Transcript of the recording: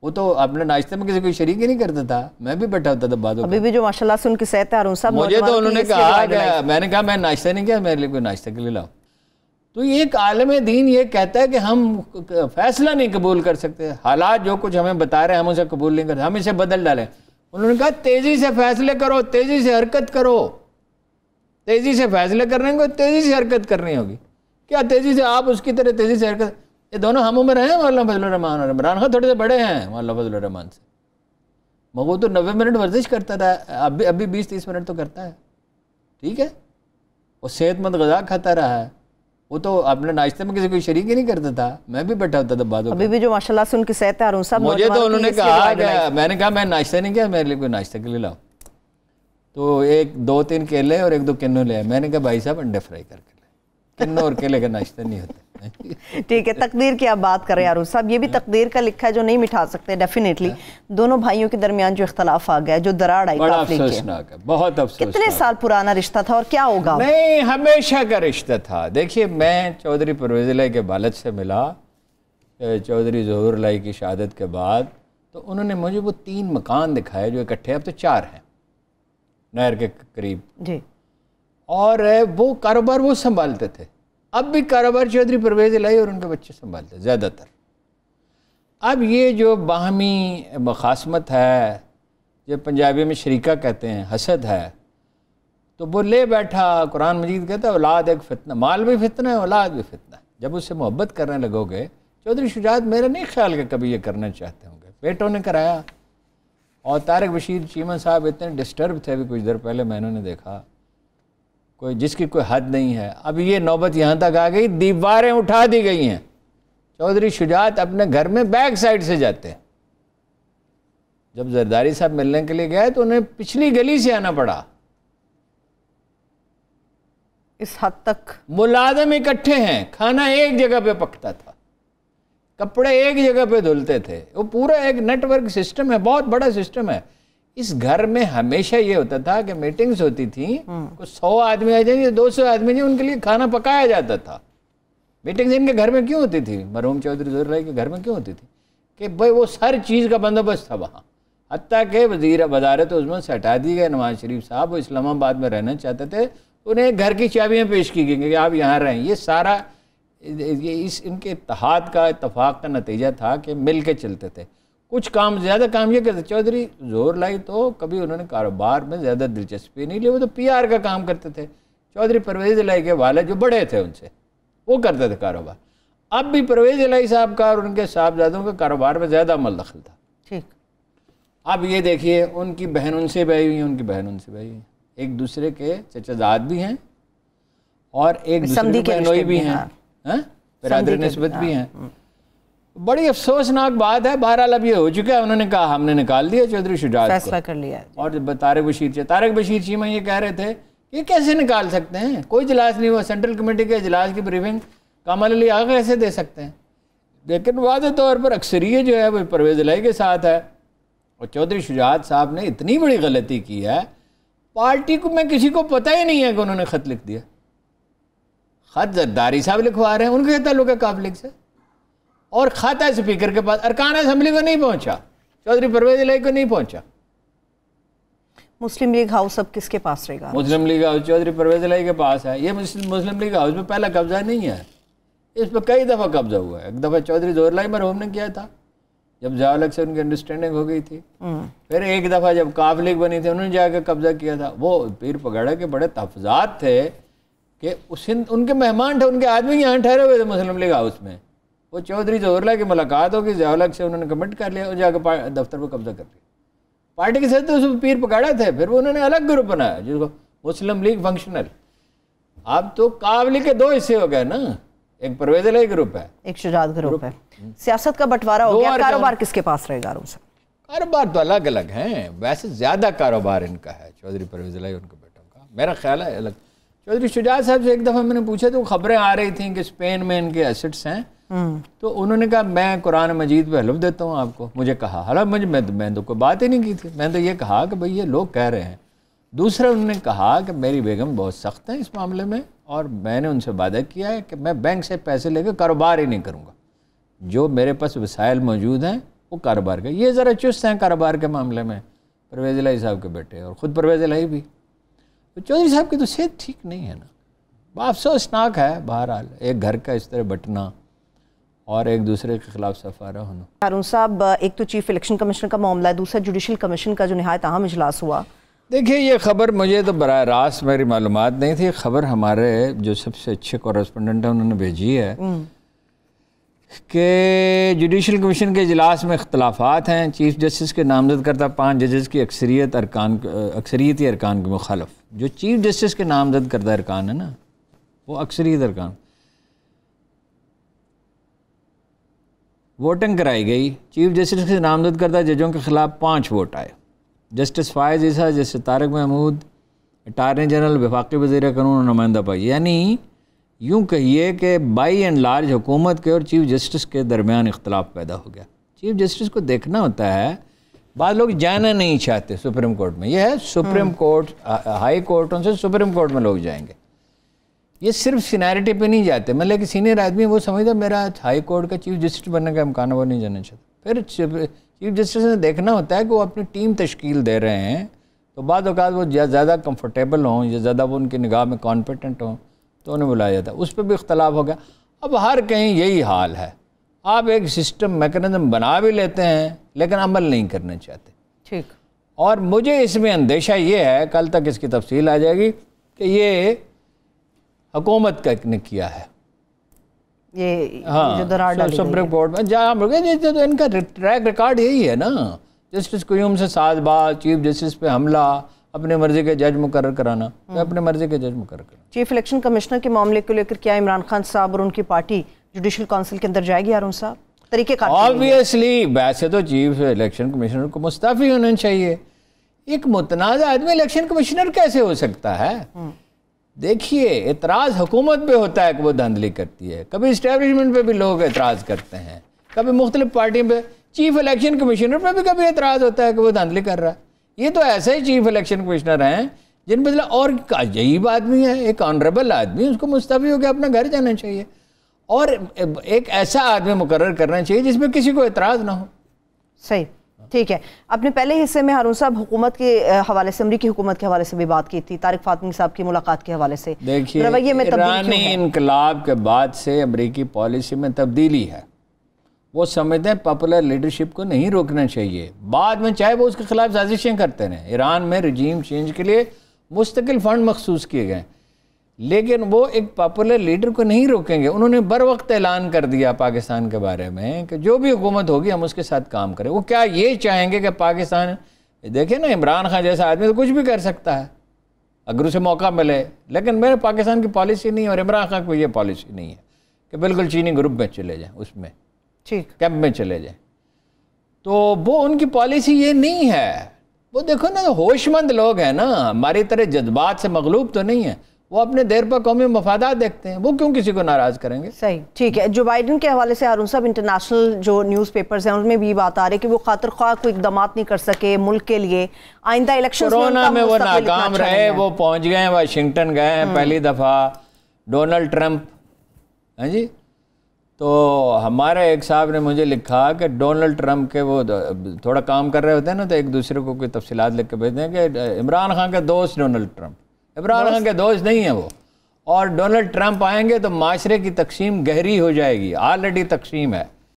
وہ تو اپنے ناشتے میں کسی کوئی شریک ہی نہیں کرتا تھا، میں بھی بیٹھا ہوتا تھا بعدوں ابھی بھی جو ماشاءاللہ سے ان کی صحت ہے ہارون صاحب، مجھے تو انہوں نے کہا کہ میں نے کہا میں ناشتہ نہیں کیا، میرے لیے کوئی ناشتہ کے لیے لاؤ. تو یہ ایک عالم دین یہ کہتا ہے کہ ہم فیصلہ نہیں قبول کر سکتے، حالات جو کچھ ہمیں بتا رہے ہیں ہم اسے قبول نہیں کرتے، ہم اسے بدل ڈالیں. انہوں نے کہا تیزی سے فیصلے کرو، تیزی سے حرکت کرو. تیزی سے فیصلے کرنے کو تیزی سے حرکت کرنی ہوگی. کیا تیزی سے آپ اس کی طرح تیزی سے حرکت؟ یہ دونوں ہم عمر ہیں مولانا فضل الرحمان اور عمران خان تھوڑے سے بڑے ہیں مولانا فضل الرحمان سے. وہ تو 90 منٹ ورزش کرتا تھا، ابھی 20-30 منٹ تو کرتا ہے. ٹھیک ہے، وہ صحت مند غذا کھاتا رہا ہے. وہ تو اپنے ناشتے میں کسی کوئی شریک ہی نہیں کرتا تھا، میں بھی بیٹھا ہوتا تھا بعدوں. ابھی بھی جو ماشاءاللہ سے ان کی صحت ہے ہارون صاحب، مجھے تو انہوں نے کہا کہ میں نے کہا میں ناشتہ نہیں کیا، میرے لیے کوئی ناشتہ کے لیے لاؤ. تو 2-3 کیلے اور 1-2 کنو لے. میں نے کہا بھائی صاحب انڈے فرائی کر کے لیں، کنو اور کیلے کا ناشتہ نہیں ہوتا. ٹھیک ہے، تقدیر کی آپ بات کر رہے ہیں ہارون صاحب، یہ بھی تقدیر کا لکھا ہے جو نہیں مٹھا سکتے. ڈیفینیٹلی دونوں بھائیوں کے درمیان جو اختلاف آ گیا، جو دراڑ آئی، بڑا افسوسناک ہے، بہت افسوسناک. کتنے سال پرانا رشتہ تھا اور کیا ہوگا؟ نہیں، ہمیشہ کا رشتہ تھا. دیکھیے میں چودھری پرویز الہی کے والد سے ملا چودھری ظہور الہی کی شہادت کے بعد، تو انہوں نے مجھے وہ 3 مکان دکھائے جو اکٹھے، اب تو 4 ہیں نہر کے قریب جی، اور وہ کاروبار وہ سنبھالتے تھے. اب بھی کاروبار چودھری پرویز الہی اور ان کے بچے سنبھالتے ہیں زیادہ تر. اب یہ جو باہمی مخاصمت ہے، جو پنجابی میں شریکہ کہتے ہیں، حسد ہے، تو وہ لے بیٹھا. قرآن مجید کہتا ہے اولاد ایک فتنہ، مال بھی فتنہ ہے، اولاد بھی فتنہ ہے. جب اس سے محبت کرنے لگو گے، چودھری شجاعت میرا نہیں خیال کہ کبھی یہ کرنا چاہتے ہوں گے، بیٹوں نے کرایا. اور طارق بشیر چیمہ صاحب اتنے ڈسٹرب تھے، ابھی کچھ دیر پہلے میں نے دیکھا، کوئی جس کی کوئی حد نہیں ہے. اب یہ نوبت یہاں تک آ گئی، دیواریں اٹھا دی گئی ہیں. چودھری شجاعت اپنے گھر میں بیک سائڈ سے جاتے ہیں. جب زرداری صاحب ملنے کے لیے گئے تو انہیں پچھلی گلی سے آنا پڑا. اس حد تک ملازم اکٹھے ہیں، کھانا ایک جگہ پہ پکتا تھا، کپڑے ایک جگہ پہ دھلتے تھے. وہ پورا ایک نیٹ ورک سسٹم ہے، بہت بڑا سسٹم ہے. اس گھر میں ہمیشہ یہ ہوتا تھا کہ میٹنگز ہوتی تھیں، کچھ 100 آدمی آ جائیں گے، 200 آدمی جائیں، ان کے لیے کھانا پکایا جاتا تھا. میٹنگز ان کے گھر میں کیوں ہوتی تھی؟ مرحوم چودھری ظہور الہی کے گھر میں کیوں ہوتی تھی؟ کہ بھائی وہ ہر چیز کا بندوبست تھا وہاں. حتیٰ کہ وزیر وزارت عظمیٰ سے ہٹا دی گئے نواز شریف صاحب، وہ اسلام آباد میں رہنا چاہتے تھے، انہیں گھر کی چابیاں پیش کی گئیں کہ آپ یہاں رہیں. یہ سارا ان کے اتحاد کا، اتفاق کا نتیجہ تھا کہ مل کے چلتے تھے. کچھ کام، زیادہ کام یہ کرتے. چودھری ظہور الہی تو کبھی انہوں نے کاروبار میں زیادہ دلچسپی نہیں لی، وہ تو PR کا کام کرتے تھے. چودھری پرویز الہی کے والد جو بڑے تھے ان سے، وہ کرتے تھے کاروبار. اب بھی پرویز الہی صاحب کا اور ان کے صاحبزادوں کا کاروبار میں زیادہ عمل دخل تھا. ٹھیک. اب یہ دیکھیے ان کی بہن ان سے بیاہی ہوئی ہیں، ان کی بہن ان سے بیاہی ہوئی ہیں، ایک دوسرے کے چچا زاد بھی ہیں اور ایک دوسرے کے بہنوئی بھی ہیں، برادر نسبت بھی ہیں. بڑی افسوسناک بات ہے. بہرحال اب یہ ہو چکا ہے، انہوں نے کہا ہم نے نکال دیا چودھری شجاعت کو، فیصلہ کر لیا. اور طارق بشیر چیمہ یہ کہہ رہے تھے یہ کیسے نکال سکتے ہیں، کوئی اجلاس نہیں ہوا، سینٹرل کمیٹی کے اجلاس کی بریفنگ کامل علی آغا کیسے دے سکتے ہیں. لیکن واضح طور پر اکثریت جو ہے وہ پرویز الہی کے ساتھ ہے. اور چودھری شجاعت صاحب نے اتنی بڑی غلطی کی ہے، پارٹی کو میں کسی کو پتہ ہی نہیں ہے کہ انہوں نے خط لکھ دیا. خط زرداری صاحب لکھوا رہے ہیں، ان کے تعلق ہے کاف لیگ سے، اور خط ہے اسپیکر کے پاس، ارکان اسمبلی کو نہیں پہنچا، چودھری پرویز الہی کو نہیں پہنچا. مسلم لیگ ہاؤس اب کس کے پاس رہے گا؟ مسلم لیگ ہاؤس چودھری پرویز الہی کے پاس ہے. یہ مسلم لیگ ہاؤس میں پہلا قبضہ نہیں ہے، اس پہ کئی دفعہ قبضہ ہوا ہے. ایک دفعہ چودھری ظہور الہی مرحوم نے کیا تھا جب ضیاء الحق سے ان کی انڈرسٹینڈنگ ہو گئی تھی. پھر ایک دفعہ جب کاف لیگ بنی تھی انہوں نے جا کے قبضہ کیا تھا. وہ پیر پگاڑا کے بڑے تحفظات تھے کہ ان کے مہمان تھے، ان کے آدمی یہاں ٹھہرے ہوئے تھے مسلم لیگ ہاؤس میں. وہ چودھری ظہور الہی کی ملاقات ہوگی، ضیاء الحق سے انہوں نے کمنٹ کر لیا اور جا کے دفتر پہ قبضہ کر لیا. پارٹی کے صدر تو اس میں پیر پگاڑا تھے، پھر وہ انہوں نے الگ گروپ بنایا جس کو مسلم لیگ فنکشنل. اب تو کاف لیگ کے 2 حصے ہو گئے نا، ایک پرویز الہی گروپ ہے، ایک شجاعت گروپ ہے. سیاست کا بٹوارا ہو گیا، کاروبار کس کے پاس رہے گا؟ کاروبار تو الگ الگ ہیں، ویسے زیادہ کاروبار ان کا ہے چودھری پرویز الہی ان کے بیٹوں کا، میرا خیال ہے الگ. چودھری شجاعت صاحب سے ایک دفعہ میں نے پوچھا تو خبریں آ رہی تھیں کہ اسپین میں ان کے ایسٹس ہیں، تو انہوں نے کہا میں قرآن مجید پہ حلف دیتا ہوں آپ کو. مجھے کہا، حالانکہ میں تو کوئی بات ہی نہیں کی تھی، میں تو یہ کہا کہ بھئی یہ لوگ کہہ رہے ہیں. دوسرا انہوں نے کہا کہ میری بیگم بہت سخت ہیں اس معاملے میں، اور میں نے ان سے وعدہ کیا ہے کہ میں بینک سے پیسے لے کے کاروبار ہی نہیں کروں گا. جو میرے پاس وسائل موجود ہیں وہ کاروبار کا، یہ ذرا چست ہیں کاروبار کے معاملے میں پرویز الہی صاحب کے بیٹے، اور خود پرویز الہی بھی. تو چودھری صاحب کی تو صحت ٹھیک نہیں ہے نا، افسوسناک ہے. بہرحال ایک گھر کا اس طرح بٹنا اور ایک دوسرے کے خلاف سفارہ ہونا. ہارون صاحب، ایک تو چیف الیکشن کمشنر کا معاملہ ہے، دوسرا جوڈیشل کمیشن کا جو نہایت اہم اجلاس ہوا. دیکھیے یہ خبر مجھے تو براہ راست میری معلومات نہیں تھی، خبر ہمارے جو سب سے اچھے کورسپونڈنٹ ہیں انہوں نے بھیجی ہے کہ جوڈیشل کمیشن کے اجلاس میں اختلافات ہیں. چیف جسٹس کے نامزد کردہ 5 ججز کی اکثریتی ارکان کے مخالف. جو چیف جسٹس کے نامزد کردہ ارکان ہے نا وہ اکثریت ارکان، ووٹنگ کرائی گئی. چیف جسٹس کے نامزد کردہ ججوں کے خلاف 5 ووٹ آئے. Justice Faiz Isa, justice Tariq Mahmood, attorney general, وفاقی وزیر قانون اور نمائندہ پائی. یعنی یوں کہیے کہ بائی اینڈ لارج حکومت کے اور چیف جسٹس کے درمیان اختلاف پیدا ہو گیا. چیف جسٹس کو دیکھنا ہوتا ہے، بعض لوگ جانا نہیں چاہتے سپریم کورٹ میں. یہ ہے سپریم کورٹ، ہائی کورٹوں سے سپریم کورٹ میں لوگ جائیں گے. یہ صرف سینیرٹی پہ نہیں جاتے. مطلب کہ سینئر آدمی وہ سمجھتا میرا ہائی کورٹ کا چیف جسٹس بننے کا امکان ہے، وہ نہیں جانا چاہتا. پھر چیف جسٹس نے دیکھنا ہوتا ہے کہ وہ اپنی ٹیم تشکیل دے رہے ہیں، تو بعض اوقات وہ زیادہ کمفرٹیبل ہوں یا زیادہ وہ ان کی نگاہ میں کانفیڈنٹ ہوں تو انہیں بلایا جاتا ہے. اس پہ بھی اختلاف ہو گیا. اب ہر کہیں یہی حال ہے، آپ ایک سسٹم میکنزم بنا بھی لیتے ہیں لیکن عمل نہیں کرنا چاہتے. ٹھیک. اور مجھے اس میں اندیشہ یہ ہے، کل تک اس کی تفصیل آ جائے گی، کہ یہ حکومت کا نے کیا ہے. یہ جو درار ڈالی گئی سپریم کورٹ میں جہاں تو ان کا ٹریک ریکارڈ یہی ہے نا. جسٹس قیوم سے ساز باز، چیف جسٹس پہ حملہ، اپنے مرضی کے جج مقرر کرانا، اپنے مرضی کے جج مقرر کرنا. چیف الیکشن کمشنر کے معاملے کو لے کر کیا عمران خان صاحب اور ان کی پارٹی جوڈیشل کونسل کے اندر جائے گی ہارون صاحب؟ طریقہ کار آبویسلی ویسے تو چیف الیکشن کمشنر کو مستعفی ہونا چاہیے. ایک متنازع آدمی الیکشن کمشنر کیسے ہو سکتا ہے؟ دیکھیے اعتراض حکومت پہ ہوتا ہے کہ وہ دھاندلی کرتی ہے، کبھی اسٹیبلشمنٹ پہ بھی لوگ اعتراض کرتے ہیں، کبھی مختلف پارٹیوں پہ. چیف الیکشن کمشنر پہ بھی کبھی اعتراض ہوتا ہے کہ وہ دھاندلی کر رہا ہے. یہ تو ایسے ہی چیف الیکشن کمشنر ہیں جن پہ اور عجیب آدمی ہے، ایک آنریبل آدمی، اس کو مستعفی ہو کے اپنا گھر جانا چاہیے اور ایک ایسا آدمی مقرر کرنا چاہیے جس میں کسی کو اعتراض نہ ہو. صحیح. ٹھیک ہے. اپنے پہلے حصے میں ہارون صاحب حکومت کے حوالے سے، امریکی حکومت کے حوالے سے بھی بات کی تھی، طارق فاطمی صاحب کی ملاقات کے حوالے سے. دیکھیے ایرانی انقلاب کے بعد سے امریکی پالیسی میں تبدیلی ہے. وہ سمجھتے ہیں پاپولر لیڈرشپ کو نہیں روکنا چاہیے. بعد میں چاہے وہ اس کے خلاف سازشیں کرتے رہیں. ایران میں رجیم چینج کے لیے مستقل فنڈ مخصوص کیے گئے، لیکن وہ ایک پاپولر لیڈر کو نہیں روکیں گے. انہوں نے بر وقت اعلان کر دیا پاکستان کے بارے میں کہ جو بھی حکومت ہوگی ہم اس کے ساتھ کام کریں. وہ کیا یہ چاہیں گے کہ پاکستان، دیکھیں نا عمران خان جیسا آدمی تو کچھ بھی کر سکتا ہے اگر اسے موقع ملے، لیکن میرے پاکستان کی پالیسی نہیں، اور عمران خان کو یہ پالیسی نہیں ہے کہ بالکل چینی گروپ میں چلے جائیں، اس میں کیمپ میں چلے جائیں. تو وہ ان کی پالیسی یہ نہیں ہے. وہ دیکھو نا ہوش مند لوگ ہیں نا، ہماری طرح جذبات سے مغلوب تو نہیں ہیں. وہ اپنے دیر پر قومی مفادات دیکھتے ہیں، وہ کیوں کسی کو ناراض کریں گے. صحیح. ٹھیک ہے. جو بائیڈن کے حوالے سے ہارون صاحب انٹرنیشنل جو نیوز پیپرز ہیں ان میں بھی بات آ رہی ہے کہ وہ خاطر خواہ کوئی اقدامات نہیں کر سکے ملک کے لیے. آئندہ الیکشن کورونا میں وہ ناکام رہے، وہ پہنچ گئے واشنگٹن گئے ہیں پہلی دفعہ. ڈونلڈ ٹرمپ، ہاں جی، تو ہمارے ایک صاحب نے مجھے لکھا کہ ڈونلڈ ٹرمپ کے وہ تھوڑا کام کر رہے ہوتے ہیں نا تو ایک دوسرے کو کوئی تفصیلات لکھ کے بھیجتے ہیں کہ عمران خان کے دوست ڈونلڈ ٹرمپ، عمران خان کے دوست نہیں ہیں وہ، اور ڈونلڈ ٹرمپ آئیں گے تو معاشرے کی تقسیم گہری ہو جائے گی. آلریڈی تقسیم ہے.